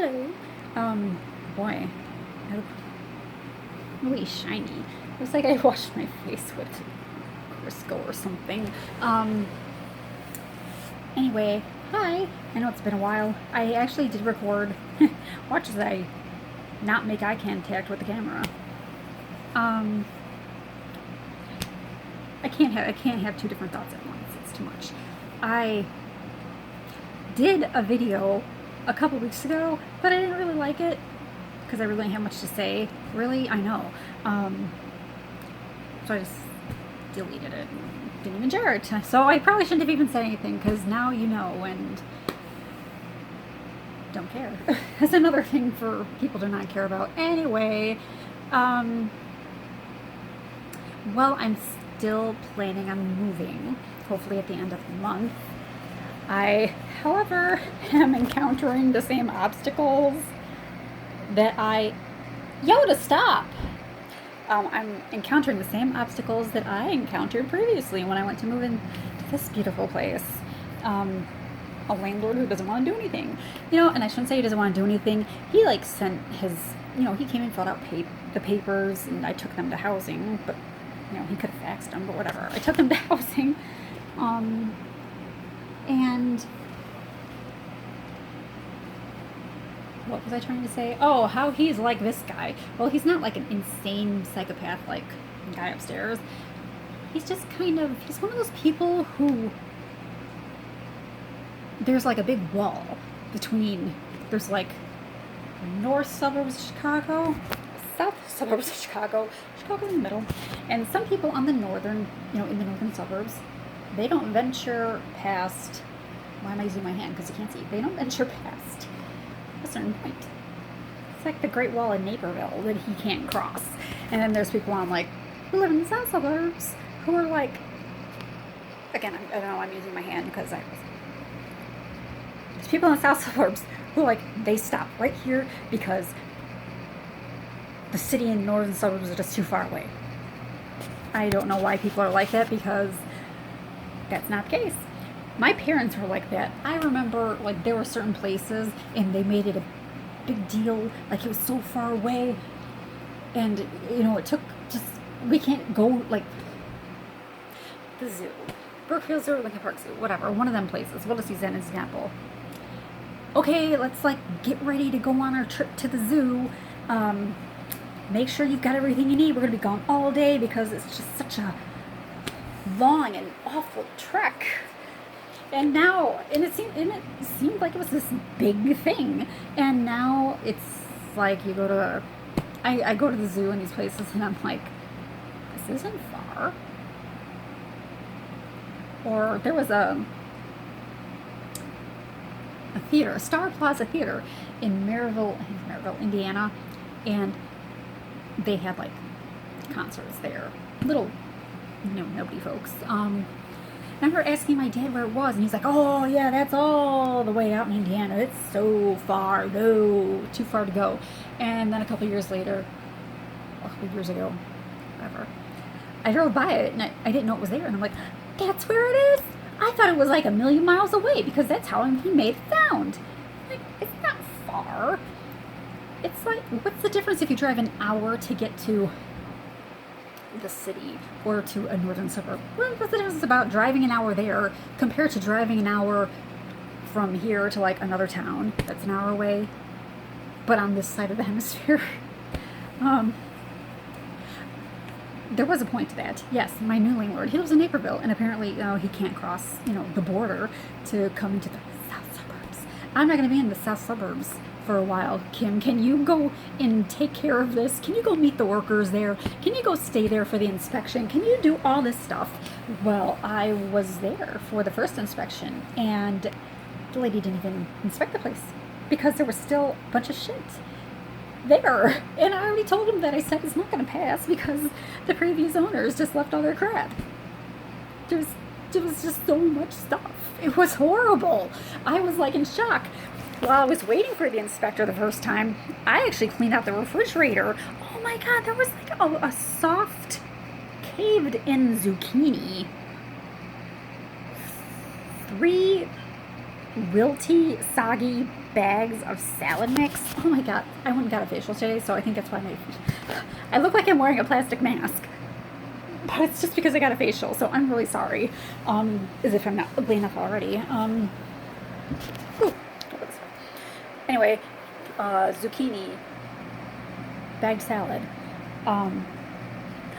Hello. Boy, I look really shiny. It was like I washed my face with Crisco or something. Anyway, hi. I know it's been a while. I actually did record. Watch as I not make eye contact with the camera. Um, I can't have two different thoughts at once. It's too much. I did a video a couple weeks ago, but I didn't really like it because I really didn't have much to say. Really, I know. So I just deleted it and didn't even share it. So I probably shouldn't have even said anything because now you know and don't care. That's another thing for people to not care about. Anyway, well, I'm still planning on moving, hopefully at the end of the month. I, however, am encountering the same obstacles that Yoda, stop! I'm encountering the same obstacles that I encountered previously when I went to move into this beautiful place. A landlord who doesn't want to do anything. And I shouldn't say he doesn't want to do anything. He, sent his, he came and filled out the papers, and I took them to housing, but, he could have faxed them, but whatever. I took them to housing, and what was I trying to say? Oh, how he's like this guy. Well, he's not like an insane psychopath like the guy upstairs. He's just he's one of those people who there's like a big wall between, there's like north suburbs of Chicago, south suburbs of Chicago in the middle, and some people on the northern, in the northern suburbs, they don't venture past, why am I using my hand? Because you can't see. They don't venture past a certain point. It's like the Great Wall in Naperville that he can't cross. And then there's people who live in the south suburbs who are again, I don't know, I'm using my hand because there's people in the south suburbs who they stop right here because the city and northern suburbs are just too far away. I don't know why people are like that because that's not the case. My parents were like that. I remember there were certain places and they made it a big deal, it was so far away, and it took we can't go the zoo, Brookfield Zoo, Lincoln Park Zoo, whatever, one of them places. We'll just use that as an example. Okay, let's get ready to go on our trip to the zoo. Make sure you've got everything you need. We're gonna be gone all day because it's just such a long and awful trek. And now, it seemed like it was this big thing. And now it's you go to, I go to the zoo in these places and I'm like, this isn't far. Or there was a theater, a Star Plaza Theater in Maryville, Indiana, and they had concerts there. Little, nobody folks. I remember asking my dad where it was, and he's like, oh, yeah, that's all the way out in Indiana. It's so far. No, too far to go. And then a couple years ago, whatever, I drove by it, and I didn't know it was there. And I'm like, that's where it is? I thought it was a million miles away, because that's how he made it sound. It's not far. It's what's the difference if you drive an hour to get to the city or to a northern suburb? What's the difference about driving an hour there compared to driving an hour from here to another town that's an hour away, but on this side of the hemisphere? There was a point to that. Yes, my new landlord, he lives in Naperville, and apparently he can't cross the border to come into the south suburbs. I'm not going to be in the south suburbs for a while. Kim, can you go and take care of this? Can you go meet the workers there? Can you go stay there for the inspection? Can you do all this stuff? Well, I was there for the first inspection, and the lady didn't even inspect the place because there was still a bunch of shit there. And I already told him that. I said it's not going to pass because the previous owners just left all their crap. There was just so much stuff. It was horrible. I was in shock. While I was waiting for the inspector the first time, I actually cleaned out the refrigerator. Oh my god, there was a soft, caved-in zucchini 3 wilty, soggy bags of salad mix. Oh my god, I went and got a facial today, so I think that's why I look like I'm wearing a plastic mask. But it's just because I got a facial, so I'm really sorry. As if I'm not ugly enough already. Ooh, anyway, zucchini, bagged salad.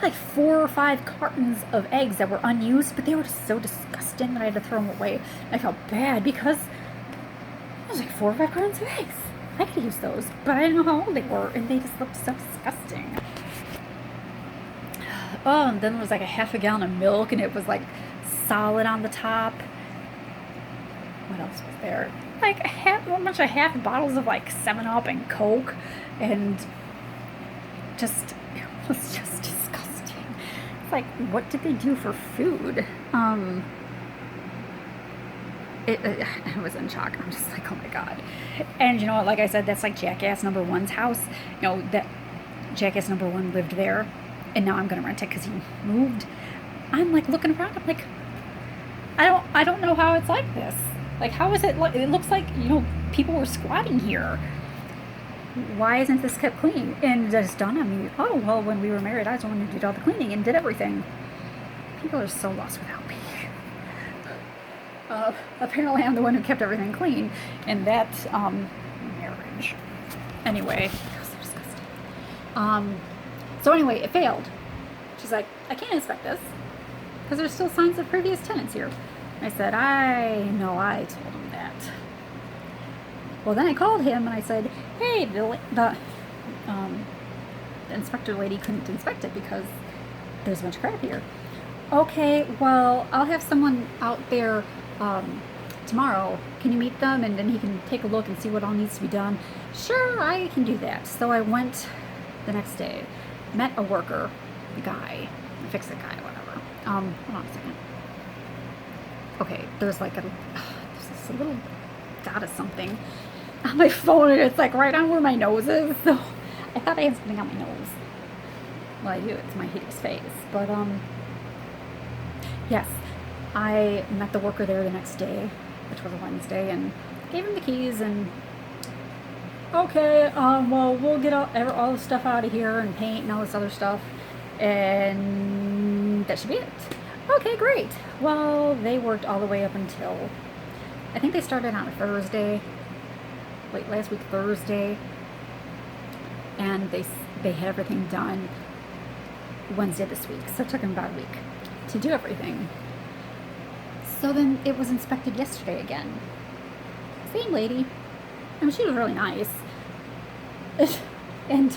Like 4 or 5 cartons of eggs that were unused, but they were just so disgusting that I had to throw them away. I felt bad because there was like 4 or 5 cartons of eggs. I could use those, but I didn't know how old they were, and they just looked so disgusting. Oh, and then there was like a half a gallon of milk, and it was like solid on the top. What else was there? Like a bunch of half bottles of like 7-Up and Coke, and it was just disgusting. It's like, what did they do for food? I was in shock. I'm just like, oh my god. And you know what? Like I said, that's like Jackass number 1's house. You know, that Jackass number 1 lived there, and now I'm gonna rent it because he moved. I'm like looking around. I'm like, I don't know how it's like this. Like, how is it? It looks like, you know, people were squatting here. Why isn't this kept clean? And it just dawned on me, oh, well, when we were married, I was the one who did all the cleaning and did everything. People are so lost without me. Apparently, I'm the one who kept everything clean in that marriage. Anyway, that was so disgusting. So anyway, it failed. She's like, I can't inspect this because there's still signs of previous tenants here. I said, I know, I told him that. Well, then I called him and I said, hey, the inspector lady couldn't inspect it because there's a bunch of crap here. Okay, well, I'll have someone out there tomorrow. Can you meet them? And then he can take a look and see what all needs to be done. Sure, I can do that. So I went the next day, met a worker, a guy, a fix-it guy, whatever. Hold on a second. Okay, there's like there's this little dot of something on my phone, and it's like right on where my nose is. So I thought I had something on my nose. Well, I do. It's my hideous face. But yes, I met the worker there the next day, which was a Wednesday, and gave him the keys. And okay, well, we'll get all the stuff out of here and paint and all this other stuff, and that should be it. Okay, great. Well, they worked all the way up until, I think they started on a Thursday, late last week Thursday, and they had everything done Wednesday this week. So it took them about a week to do everything. So then it was inspected yesterday again. Same lady. I mean, she was really nice. And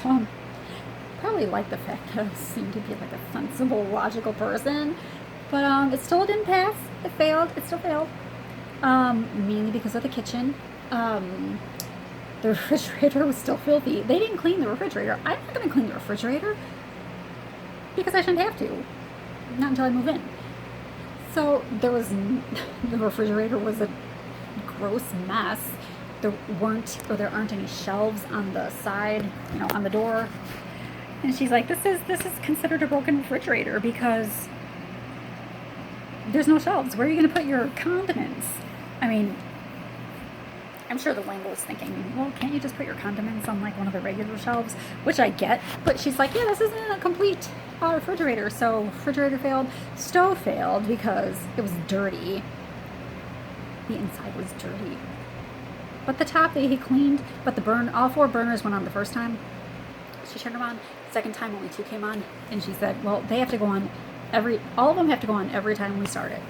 probably liked the fact that I seemed to be like a sensible, logical person. But it still didn't pass. It failed. It still failed. Mainly because of the kitchen. The refrigerator was still filthy. They didn't clean the refrigerator. I'm not going to clean the refrigerator because I shouldn't have to. Not until I move in. So the refrigerator was a gross mess. There aren't any shelves on the side, you know, on the door. And she's like, this is considered a broken refrigerator because there's no shelves. Where are you going to put your condiments? I mean, I'm sure the landlord was thinking, well, can't you just put your condiments on like one of the regular shelves? Which I get, but she's like, yeah, this isn't a complete refrigerator. So refrigerator failed, stove failed because it was dirty. The inside was dirty. But the top he cleaned, but all 4 burners went on the first time. She turned them on. Second time, only 2 came on. And she said, well, they have to go on all of them have to go on every time we start it.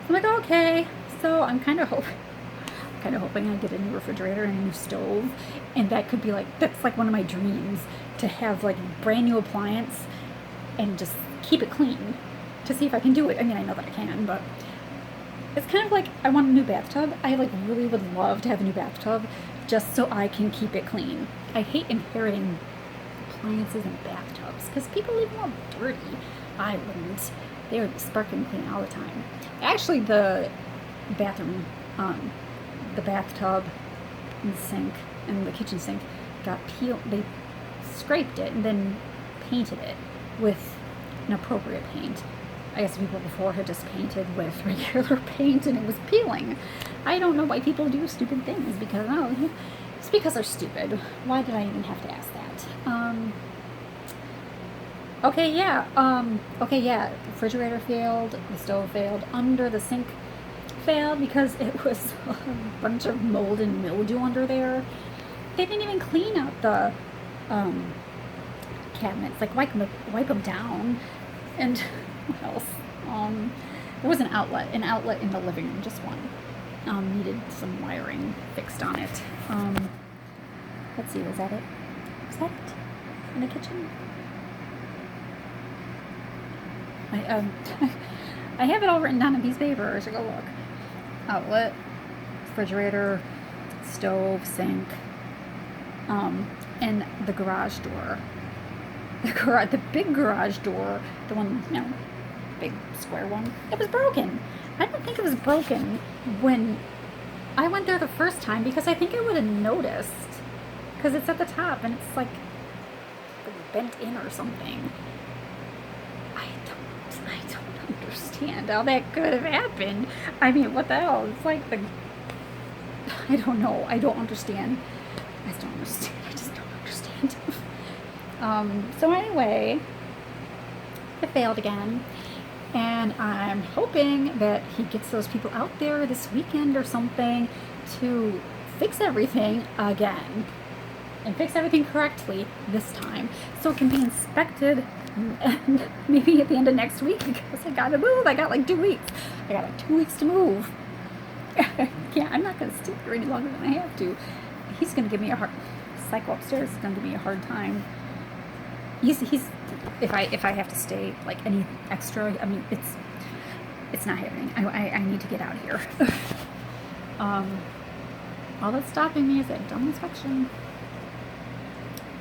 I'm like, okay. So I'm kind of hoping I get a new refrigerator and a new stove. And that could be that's like one of my dreams, to have like brand new appliance and just keep it clean to see if I can do it. I mean, I know that I can, but it's kind of like I want a new bathtub. I really would love to have a new bathtub just so I can keep it clean. I hate inheriting appliances and bathtubs because people leave them all dirty. I wouldn't. They would be sparkling clean all the time. Actually, the bathroom, the bathtub and the sink and the kitchen sink got peeled. They scraped it and then painted it with an appropriate paint. I guess people before had just painted with regular paint and it was peeling. I don't know why people do stupid things because, oh, it's because they're stupid. Why did I even have to ask that? Okay, yeah. Refrigerator failed, the stove failed, under the sink failed because it was a bunch of mold and mildew under there. They didn't even clean out the cabinets, like wipe them down. And what else? There was an outlet in the living room, just one. Needed some wiring fixed on it. Let's see, was that it? Was that it? In the kitchen? I have it all written down on a piece of paper. I should go look. Outlet, refrigerator, stove, sink, and the garage door. The big garage door, the one, big square one, it was broken. I don't think it was broken when I went there the first time because I think I would have noticed because it's at the top and it's like bent in or something. I don't understand how that could have happened. I mean, what the hell? It's like I don't know. I don't understand. I just don't understand. So anyway, it failed again. And I'm hoping that he gets those people out there this weekend or something to fix everything again. And fix everything correctly this time. So it can be inspected and maybe at the end of next week because I gotta move. I got like 2 weeks. I got like 2 weeks to move. Yeah, I'm not gonna stay here any longer than I have to. He's gonna give me a hard Psycho upstairs is gonna give me a hard time. He's if I have to stay like any extra, I mean it's not happening. I need to get out of here. All that's stopping me is that dumb inspection.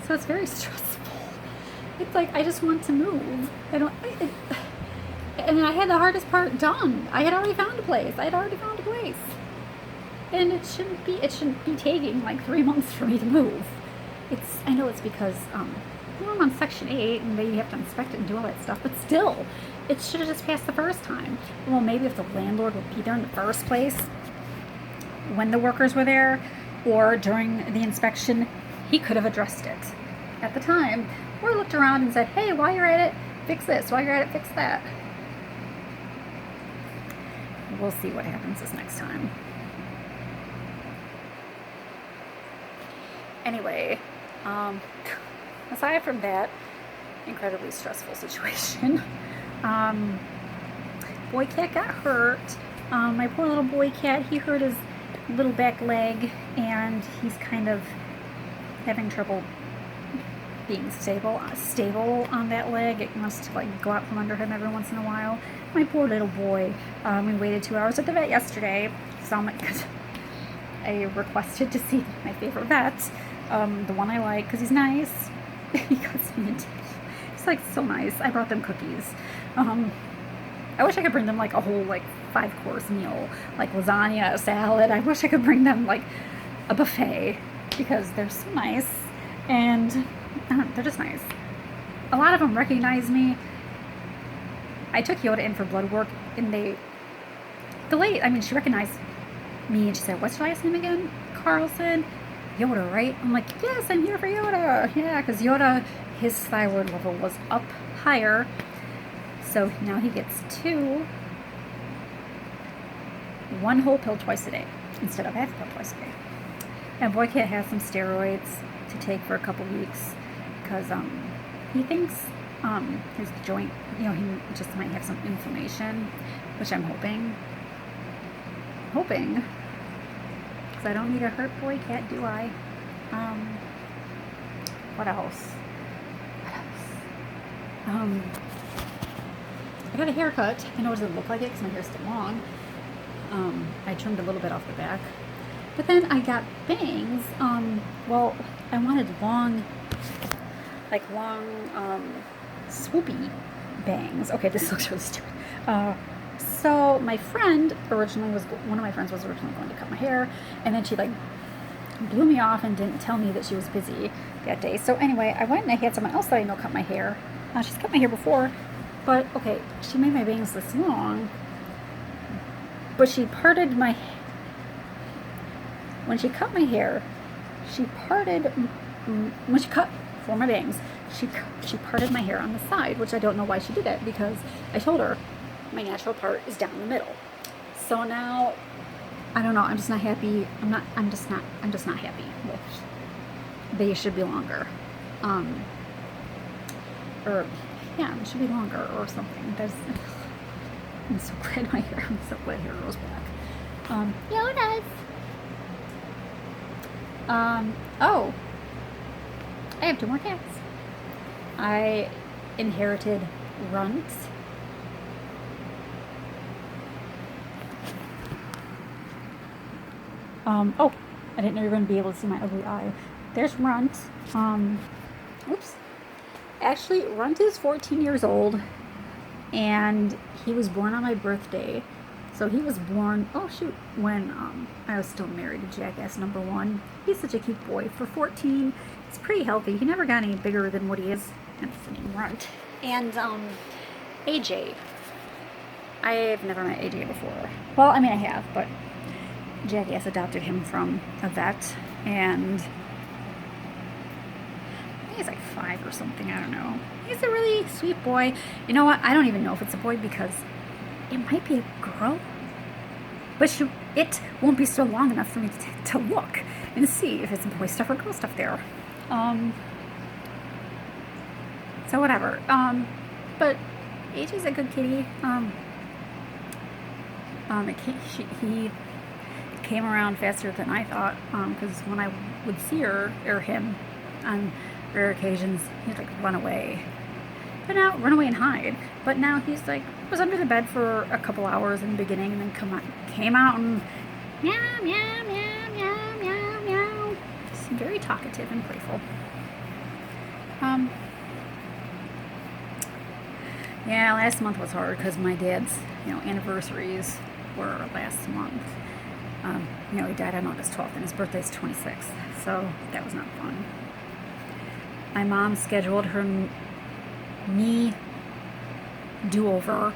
So it's very stressful. It's like I just want to move. And I had the hardest part done. I had already found a place. And it shouldn't be taking like 3 months for me to move. I know it's because I'm on Section 8 and they have to inspect it and do all that stuff, but still, it should have just passed the first time. Well, maybe if the landlord would be there in the first place when the workers were there or during the inspection, he could have addressed it at the time or looked around and said, hey, while you're at it, fix this. While you're at it, fix that. We'll see what happens this next time. Anyway, aside from that incredibly stressful situation, boy cat got hurt. My poor little boy cat, he hurt his little back leg and he's kind of having trouble being stable on that leg. It must like go out from under him every once in a while. My poor little boy. We waited 2 hours at the vet yesterday. So I requested to see my favorite vet, the one I like because he's nice. He cuts me into. He's like so nice. I brought them cookies. I wish I could bring them like a whole like 5-course meal, like lasagna, a salad. I wish I could bring them like a buffet because they're so nice and they're just nice. A lot of them recognize me. I took Yoda in for blood work and they delayed. I mean, she recognized me and she said, what's your last name again? Carlson? Yoda, right? I'm like, yes, I'm here for Yoda. Yeah, because Yoda, his thyroid level was up higher. So now he gets 1 whole pill twice a day instead of half a pill twice a day. And Boy Cat has some steroids to take for a couple weeks because he thinks his joint, he just might have some inflammation, which I'm hoping. Because I don't need a hurt Boy Cat, do I? What else? I got a haircut. I know it doesn't look like it because my hair's still long. I trimmed a little bit off the back. But then I got bangs. Well, I wanted long, swoopy bangs. Okay, this looks really stupid. So my friend one of my friends was originally going to cut my hair, and then she blew me off and didn't tell me that she was busy that day. So anyway, I went and I had someone else that I know cut my hair. She's cut my hair before, But, okay, she made my bangs this long, but she parted my... When she cut my hair, she parted... When she cut for my bangs, she parted my hair on the side, which I don't know why she did it, because I told her my natural part is down the middle. So now, I don't know, I'm just not happy. I'm just not happy with... They should be longer. Or, yeah, it should be longer or something. I'm so glad my hair grows back. Yeah, it does. Oh, I have 2 more cats. I inherited Runts. Oh, I didn't know you were going to be able to see my ugly eye. There's Runt. Oops. Actually, Runt is 14 years old, and he was born on my birthday. So he was born, oh shoot, when I was still married to Jackass number 1. He's such a cute boy. For 14, he's pretty healthy. He never got any bigger than what he is. That's the name, Runt. And AJ. I've never met AJ before. Well, I mean, I have, but Jackass adopted him from a vet, and I think he's like 5 or something, I don't know. He's a really sweet boy. You know what? I don't even know if it's a boy, because it might be a girl, but it won't be so long enough for me to look and see if it's boy stuff or girl stuff there. So whatever. But AJ's a good kitty. He came around faster than I thought, because when I would see her or him on rare occasions, he'd like run away. But now, run away and hide. But now he's like, was under the bed for a couple hours in the beginning, and then came out and meow, meow, meow, meow, meow, meow. Just very talkative and playful. Yeah, last month was hard because my dad's, anniversaries were last month. He died on August 12th, and his birthday's 26th, so that was not fun. My mom scheduled her knee do-over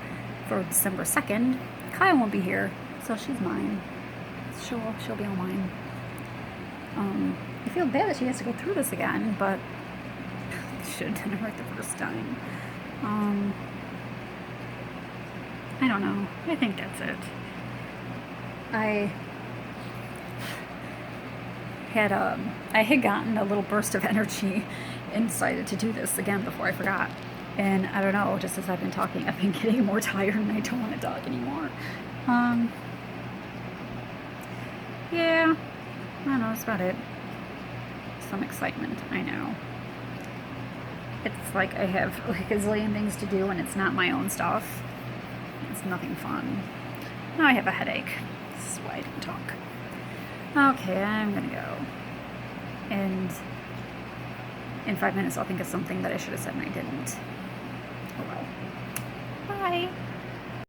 for December 2nd. Kyle won't be here, so she's mine. She'll be all mine. I feel bad that she has to go through this again, but should have done it right the first time. I don't know. I think that's it. I had gotten a little burst of energy and decided to do this again before I forgot. And I don't know, just as I've been talking, I've been getting more tired and I don't want to talk anymore. Yeah, I don't know, that's about it. Some excitement, I know. It's like I have like a zillion things to do and it's not my own stuff. It's nothing fun. Now I have a headache. This is why I didn't talk. Okay, I'm gonna go. And in 5 minutes I'll think of something that I should have said and I didn't. Oh well. Bye.